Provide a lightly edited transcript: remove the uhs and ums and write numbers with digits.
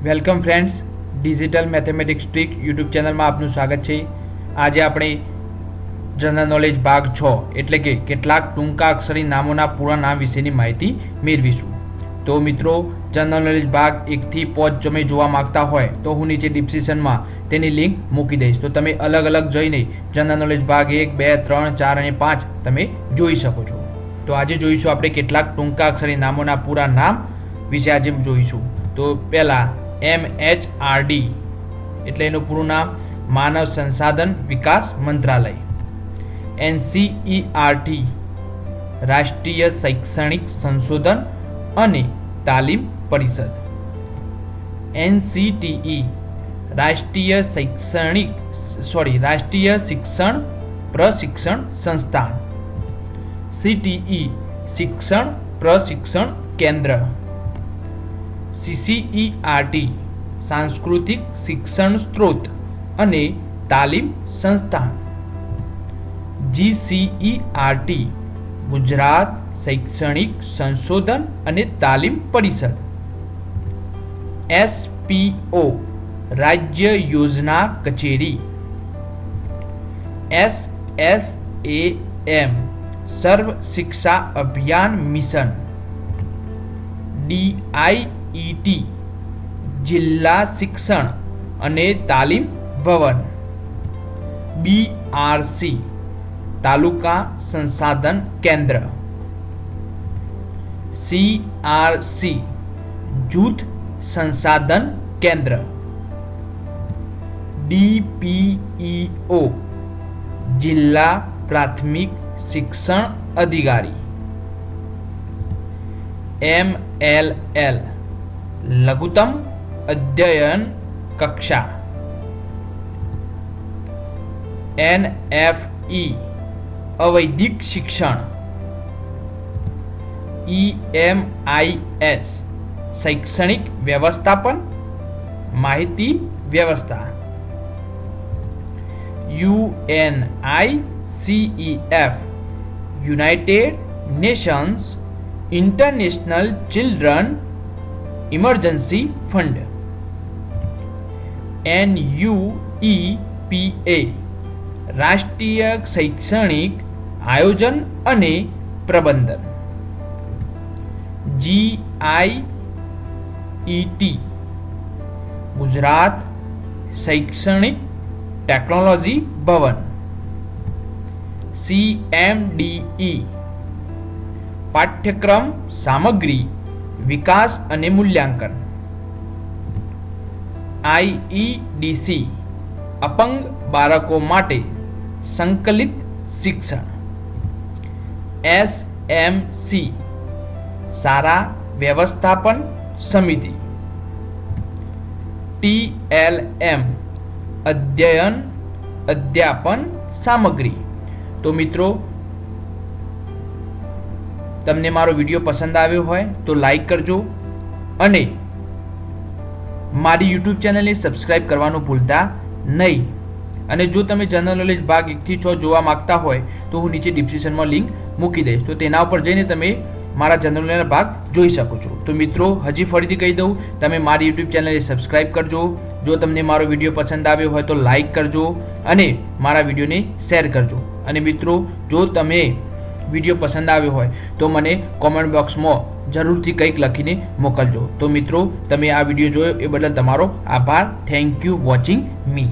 Welcome friends, digital mathematics trick YouTube ચેનલમાં આપનું સ્વાગત છે. આજે આપણે જનરલ નોલેજ ભાગ 6 એટલે કે કેટલાક ટૂંકા અક્ષરી નામોના પૂરા નામ વિશેની માહિતી મેળવીશું. તો મિત્રો, જનરલ નોલેજ ભાગ 1 થી 5 તમે જોવા માંગતા હોય તો હું નીચે ડિસ્ક્રિપ્શનમાં તેની લિંક મૂકી દઈશ, તો તમે અલગ અલગ જોઈને જનરલ નોલેજ ભાગ 1, 2, 3, 4 અને 5 તમે જોઈ શકો છો. તો આજે જોઈશું આપણે કેટલાક ટૂંકા અક્ષરી નામોના પૂરા નામ વિશે આજે જોઈશું. તો પહેલા MHRD એટલે એનું પૂરું નામ માનવ સંસાધન વિકાસ મંત્રાલય. NCERT રાષ્ટ્રીય શૈક્ષણિક સંશોધન અને તાલીમ પરિષદ. NCTE રાષ્ટ્રીય શિક્ષણ પ્રશિક્ષણ સંસ્થાન. CTE શિક્ષણ પ્રશિક્ષણ કેન્દ્ર. CCERT સાંસ્કૃતિક શિક્ષણ સ્ત્રોત અને તાલીમ સંસ્થાન. GCERT ગુજરાત શૈક્ષણિક સંશોધન અને તાલીમ પરિષદ. SPO રાજ્ય યોજના કચેરી. SSAM Sarva Shiksha Abhiyan mission. DIET જિલ્લા શિક્ષણ અને તાલીમ ભવન. BRC તાલુકા સંસાધન કેન્દ્ર. CRC જૂથ સંસાધન કેન્દ્ર. DPEO જિલ્લા પ્રાથમિક શિક્ષણ અધિકારી. MLL લઘુત્તમ અધ્યયન કક્ષા. NFE અવૈધિક શિક્ષણ. EMIS શૈક્ષણિક વ્યવસ્થાપન માહિતી વ્યવસ્થા. UNICEF United Nations international children emergency fund. NUEPA રાષ્ટ્રીય શૈક્ષણિક આયોજન અને પ્રબંધન. GIET ગુજરાત શૈક્ષણિક ટેકનોલોજી ભવન. CMDE પાઠ્યક્રમ સામગ્રી વિકાસ અને મૂલ્યાંકન. IEDC અપંગ બાળકો માટે સંકલિત શિક્ષણ. SMC શાળા વ્યવસ્થાપન સમિતિ. TLM અધ્યાપન સામગ્રી. તો મિત્રો, તમને મારો વિડીયો પસંદ આવ્યો હોય તો લાઈક કરજો અને મારી યુટ્યુબ ચેનલને સબસ્ક્રાઈબ કરવાનું ભૂલતા નહીં. અને જો તમે જનરલ નોલેજ ભાગ 1 થી 6 જોવા માંગતા હોય તો હું નીચે ડિસ્ક્રિપ્શનમાં લિંક મૂકી દઈશ, તો તેના ઉપર જઈને તમે મારા જનરલ નોલેજ ભાગ જોઈ શકો છો. તો મિત્રો, હજી ફરીથી કહી દઉં, તમે મારી યુટ્યુબ ચેનલને સબસ્ક્રાઈબ કરજો. જો તમને મારો વિડીયો પસંદ આવ્યો હોય તો લાઈક કરજો અને મારા વિડીયોને શેર કરજો. અને મિત્રો, જો તમે વિડીયો પસંદ આવ્યો હોય તો મને કોમેન્ટ બોક્સમાં જરૂરથી કંઈક લખીને મોકલજો. તો મિત્રો, તમે આ વિડીયો જોયો એ બદલ તમારો આભાર. Thank you watching me.